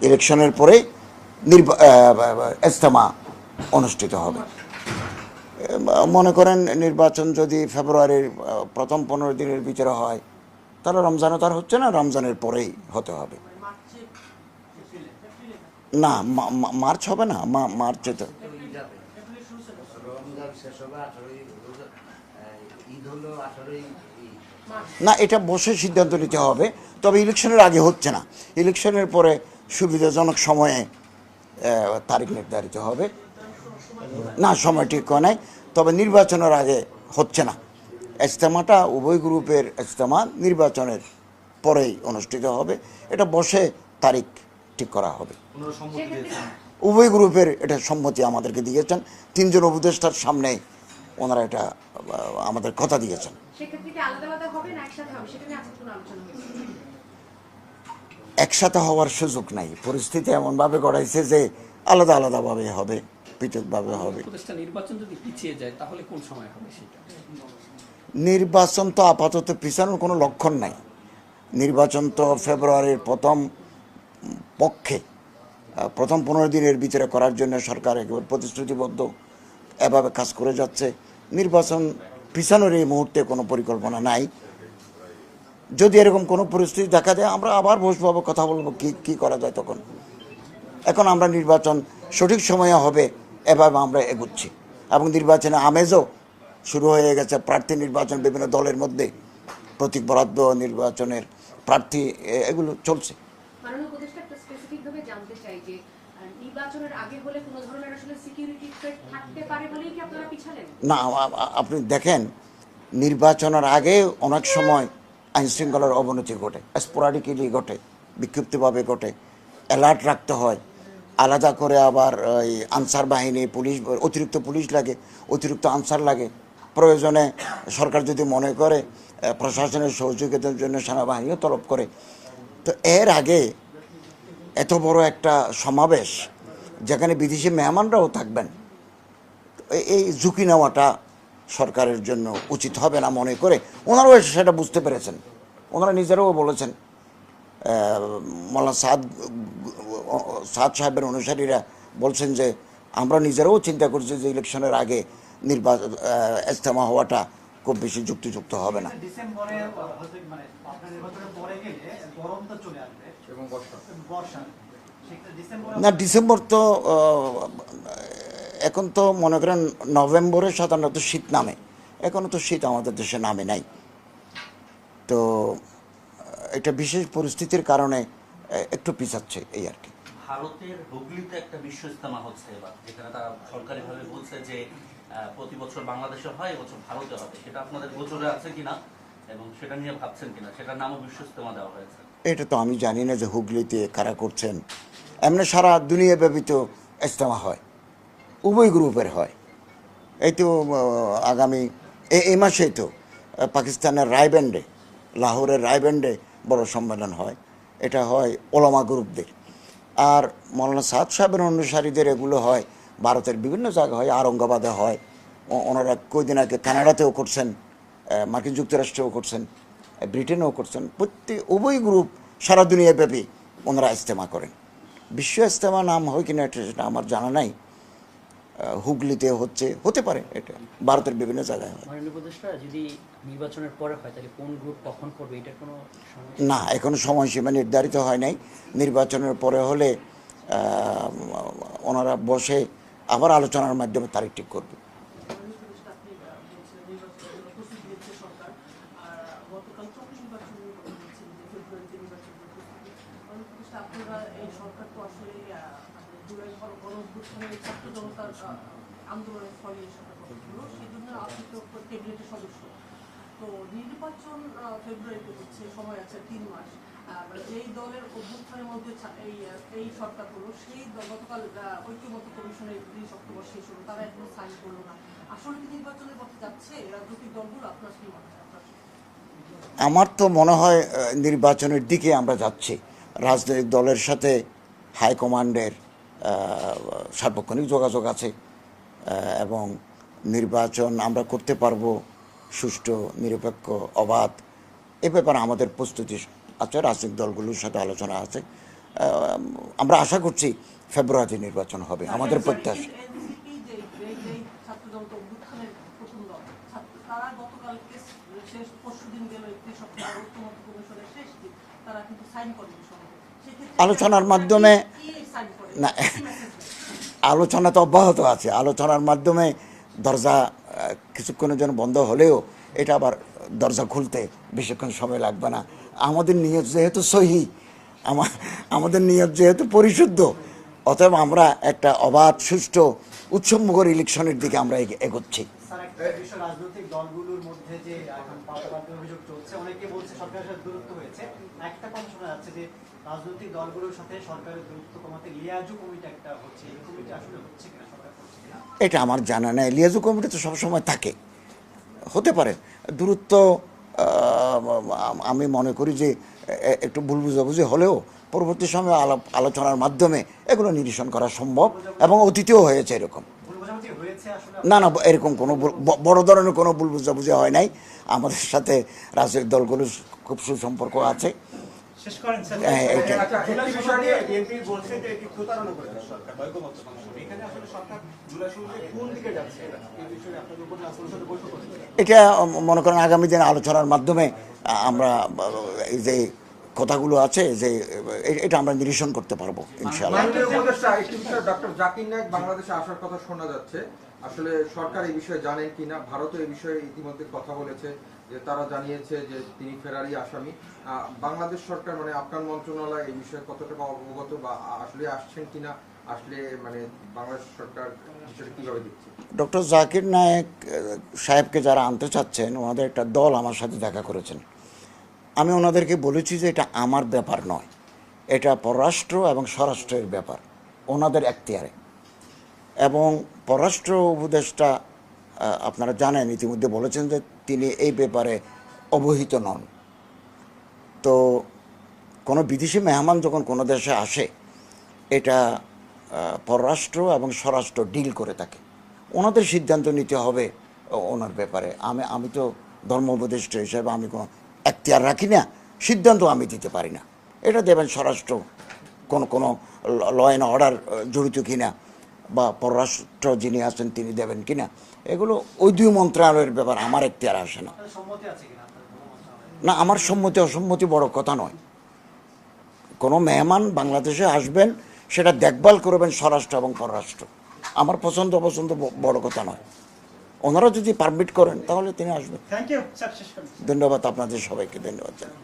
ইলেকশনের পরে ইজতেমা অনুষ্ঠিত হবে। মনে করেন নির্বাচন যদি ফেব্রুয়ারির প্রথম 15 দিনের ভিতরে হয়, তাহলে রমজানও তার হচ্ছে না, রমজানের পরেই হতে হবে। না, মার্চ হবে না, মার্চে তো না, এটা বসে সিদ্ধান্ত নিতে হবে। তবে ইলেকশনের আগে হচ্ছে না, ইলেকশনের পরে সুবিধাজনক সময়ে তারিখ নির্ধারিত হবে। না, সময় ঠিক হয় নাই, তবে নির্বাচনের আগে হচ্ছে না। ইজতেমাটা উভয় গ্রুপের ইজতেমা নির্বাচনের পরেই অনুষ্ঠিত হবে। এটা বসে তারিখ ঠিক করা হবে। উভয় গ্রুপের এটা সম্মতি আমাদেরকে দিয়েছেন, 3 জন উপদেষ্টার সামনে ওনারা এটা আমাদের কথা দিয়েছেন। একসাথে হওয়ার সুযোগ নাই, পরিস্থিতি এমনভাবে গড়াইছে যে আলাদা আলাদাভাবে হবে, পৃথকভাবে হবে। নির্বাচন যদি পিছিয়ে যায় তাহলে কোন সময় হবে সেটা? নির্বাচন তো আপাতত পিছানোর কোনো লক্ষণ নাই। নির্বাচন তো ফেব্রুয়ারির প্রথম পক্ষে, প্রথম 15 দিনের ভিতরে করার জন্য সরকার একেবারে প্রতিশ্রুতিবদ্ধ, এভাবে কাজ করে যাচ্ছে। নির্বাচন পিছানোর এই মুহূর্তে কোনো পরিকল্পনা নাই। যদি এরকম কোনো পরিস্থিতি দেখা দেয়, আমরা আবার বসবো, কথা বলবো কি করা যায় তখন। এখন আমরা নির্বাচন সঠিক সময়ে হবে এভাবে আমরা এগুচ্ছি, এবং নির্বাচনে আমেজও শুরু হয়ে গেছে। প্রার্থী নির্বাচন বিভিন্ন দলের মধ্যে, প্রতীক বরাদ্দ, নির্বাচনের প্রার্থী, এগুলো চলছে। না, আপনি দেখেন, নির্বাচনের আগে অনেক সময় আইনশৃঙ্খলার অবনতি ঘটে, স্পোরাডিক্যালি ঘটে, বিক্ষিপ্তভাবে ঘটে। অ্যালার্ট রাখতে হয়, আলাদা করে আবার ওই আনসার বাহিনী, পুলিশ, অতিরিক্ত পুলিশ লাগে, অতিরিক্ত আনসার লাগে। প্রয়োজনে সরকার যদি মনে করে প্রশাসনের সহযোগিতার জন্য সেনাবাহিনীও তলব করে। তো এর আগে এত বড় একটা সমাবেশ, যেখানে বিদেশি মেহমানরাও থাকবেন, এই ঝুঁকি নেওয়াটা সরকারের জন্য উচিত হবে না মনে করে ওনারাও সেটা বুঝতে পেরেছেন। ওনারা নিজেরাও বলেছেন, মৌলানা সাদ সাহেবের অনুসারীরা বলছেন যে আমরা নিজেরাও চিন্তা করছি যে ইলেকশনের আগে ইজতেমা হওয়াটা খুব বেশি যুক্তিযুক্ত হবে না। না, ডিসেম্বর তো এখন তো মনে করেন নভেম্বরে সাধারণত শীত নামে, এখনও তো শীত আমাদের দেশে নামে নাই। তো এটা বিশেষ পরিস্থিতির কারণে একটু পিছাচ্ছে, এই আর কি। ভারতের হুগলিতে একটা বিশ্ব ইজতেমা হচ্ছে এবার, যেখানে তারা সরকারিভাবে বলছে যে প্রতি বছর বাংলাদেশে হয়, এবছর ভারতে হবে। সেটা আপনাদের গোচরে আছে কিনা এবং সেটা নিয়ে ভাবছেন কিনা? সেটার নামও বিশ্ব ইজতেমা দেওয়া হয়েছে। এটা তো আমি জানি না যে হুগলিতে কারা করছেন। এমনি সারা দুনিয়াব্যাপী তো ইজতেমা হয়, উভয় গ্রুপের হয়। এই তো আগামী এই মাসেই তো পাকিস্তানের রায়বেন্ডে, লাহোরের রায়বেন্ডে বড় সম্মেলন হয়। এটা হয় ওলামা গ্রুপদের। আর মৌলানা সাদ সাহেবের অনুসারীদের এগুলো হয় ভারতের বিভিন্ন জায়গায় হয়, আরঙ্গাবাদে হয়। ওনারা কয়েকদিন আগে কানাডাতেও করছেন, মার্কিন যুক্তরাষ্ট্রেও করছেন, ব্রিটেনেও করছেন। উভয় গ্রুপ সারা দুনিয়াব্যাপী ওনারা ইজতেমা করেন। বিশ্ব ইজতেমা নাম হয় কিনা সেটা আমার জানা নাই। হুগলিতে হচ্ছে, হতে পারে, এটা ভারতের বিভিন্ন জায়গায় হয়। যদি নির্বাচনের পরে হয় তাহলে কোন গ্রুপ কখন করবে এটা কোনো না, এখনো সময়সীমা নির্ধারিত হয় নাই। নির্বাচনের পরে হলে ওনারা বসে আবার আলোচনার মাধ্যমে তারিখ ঠিক করবে। আন্দোলনের ফলে সেই জন্য আপনি তো ক্যাবিনেটের সদস্য। তো নির্বাচন ফেব্রুয়ারিতে হচ্ছে, সময় আছে 3 মাস। যেই দলের অভ্যুত্থানের মধ্যে এই সরকার হলো, সেই গতকাল ঐক্যমত্য কমিশনের 30 অক্টোবর শেষ হলো, তারা এখনো সাইন করলো না। আসলে কি নির্বাচনের পথে যাচ্ছে রাজনৈতিক দলগুলো? আপনার কি মনে হয়? আমার তো মনে হয় নির্বাচনের দিকে আমরা যাচ্ছি। রাজনৈতিক দলের সাথে হাইকমান্ডের সার্বক্ষণিক যোগাযোগ আছে, এবং নির্বাচন আমরা করতে পারবো সুষ্ঠু, নিরপেক্ষ, অবাধ। এ ব্যাপারে আমাদের প্রস্তুতি আছে, রাজনৈতিক দলগুলোর সাথে আলোচনা আছে। আমরা আশা করছি ফেব্রুয়ারিতে নির্বাচন হবে আমাদের প্রত্যাশা। এনসিপি যেই ছাত্র জনতা অভ্যুত্থানের প্রথম দল তারা গতকালকে শেষ পরশুদিন গেল 31 সপ্তাহ ঐক্যমত্য কমিশনের শেষ দিন, তারা কিন্তু সাইন করেনি সনদে। সেক্ষেত্রে আলোচনার মাধ্যমে কি সাইন করে না, কি মেসেজ দেয়? আলোচনা তো অব্যাহত আছে। আলোচনার মাধ্যমে দরজা কিছুক্ষণের জন্য বন্ধ হলেও এটা আবার দরজা খুলতে বেশিক্ষণ সময় লাগবে না। আমাদের নিয়ত যেহেতু সহি, আমাদের নিয়ত যেহেতু পরিশুদ্ধ, অতএব আমরা একটা অবাধ সুষ্ঠু উৎসবমুখর ইলেকশনের দিকে আমরা এগোচ্ছি। স্যার, একটা বিষয় রাজনৈতিক দলগুলোর মধ্যে যে এখন পাল্টাপাল্টি অভিযোগ চলছে, অনেকে বলছে সরকারের সাথে দূরত্ব হয়েছে। একটা কথা শোনা যাচ্ছে যে রাজনৈতিক দলগুলোর সাথে সরকারের দূরত্ব কমাতে লিয়াজু কমিটি একটা হচ্ছে, এই কমিটি আসলে হচ্ছে কিনা, সরকার করছে কিনা? এটা আমার জানা নেই। লিয়াজু কমিটি তো সবসময় থাকে, হতে পারে দূরত্ব। আমি মনে করি যে একটু ভুল বুঝাবুঝি হলেও পরবর্তী সময়ে আলোচনার মাধ্যমে এগুলো নিরসন করা সম্ভব, এবং অতীতেও হয়েছে এরকম। ভুল বোঝাবুঝি হয়েছে আসলে? না না, এরকম কোনো বড় ধরনের কোনো ভুল বুঝাবুঝি হয় নাই। আমাদের সাথে রাজনৈতিক দলগুলোর খুব সুসম্পর্ক আছে। শেষ করেন স্যার। হ্যাঁ, এইটাই। আচ্ছা, এই বিষয় নিয়ে বিএনপি বলছে যে এটি প্রতারণা করেছে সরকার ঐক্যমত্য কমিশন। এখানে আসলে সরকার জুলাই শুরুতে কোন দিকে যাচ্ছে, এই বিষয়ে আপনাদের উপর সংসদে বৈঠক করেছে। এটা মনে করেন আগামী দিনে আলোচনার মাধ্যমে আমরা এই যে কথাগুলো আছে যে এটা আমরা নিরসন করতে পারবো ইনশাআল্লাহ। মাননীয় উপদেষ্টা, একটি বিষয় ডক্টর জাকির নায়েক বাংলাদেশে আসার কথা শোনা যাচ্ছে। আসলে সরকার এই বিষয়ে জানেন কিনা? ভারতও এই বিষয়ে ইতিমধ্যে কথা বলেছে, যে তারা জানিয়েছে যে তিনি ফেরারি আসামি। বাংলাদেশ সরকার মানে আফগান মন্ত্রণালয় এই বিষয়ে কতটা অবগত, বা আসলে আসছেন কিনা, আসলে মানে বাংলাদেশ সরকার বিষয়টা কিভাবে দেখছে? ডক্টর জাকির নায়েক সাহেবকে যারা আনতে চাচ্ছেন, ওনাদের একটা দল আমার সাথে দেখা করেছেন। আমি ওনাদেরকে বলেছি যে এটা আমার ব্যাপার নয়, এটা পররাষ্ট্র এবং স্বরাষ্ট্রের ব্যাপার, ওনাদের এখতিয়ারে। এবং পররাষ্ট্র উপদেষ্টা আপনারা জানেন ইতিমধ্যে বলেছেন যে তিনি এই ব্যাপারে অবহিত নন। তো কোনো বিদেশি মেহমান যখন কোনো দেশে আসে, এটা পররাষ্ট্র এবং স্বরাষ্ট্র ডিল করে থাকে। ওনাদের সিদ্ধান্ত নিতে হবে ওনার ব্যাপারে। আমি তো ধর্ম উপদেষ্টা হিসেবে আমি কোনো এখতিয়ার রাখি না, সিদ্ধান্ত আমি দিতে পারি না। এটা দেবেন স্বরাষ্ট্র, কোনো ল অ্যান্ড অর্ডার জড়িত কিনা, বা পররাষ্ট্র যিনি আছেন তিনি দেবেন কিনা, এগুলো ওই দুই মন্ত্রণালয়ের ব্যাপার, আমার এখতিয়ার আসে না। আপনাদের সম্মতি আছে কিনা আপনাদের কোনো মন্ত্রণালয়ে? না, আমার সম্মতি অসম্মতি বড় কথা নয়। কোনো মেহমান বাংলাদেশে আসবেন, সেটা দেখভাল করবেন স্বরাষ্ট্র এবং পররাষ্ট্র। আমার পছন্দ অপছন্দ বড় কথা নয়। ওনারা যদি পারমিট করেন তাহলে তিনি আসবেন। থ্যাংক ইউ স্যার, শেষ করেন। ধন্যবাদ আপনাদের সবাইকে, ধন্যবাদ জানাই।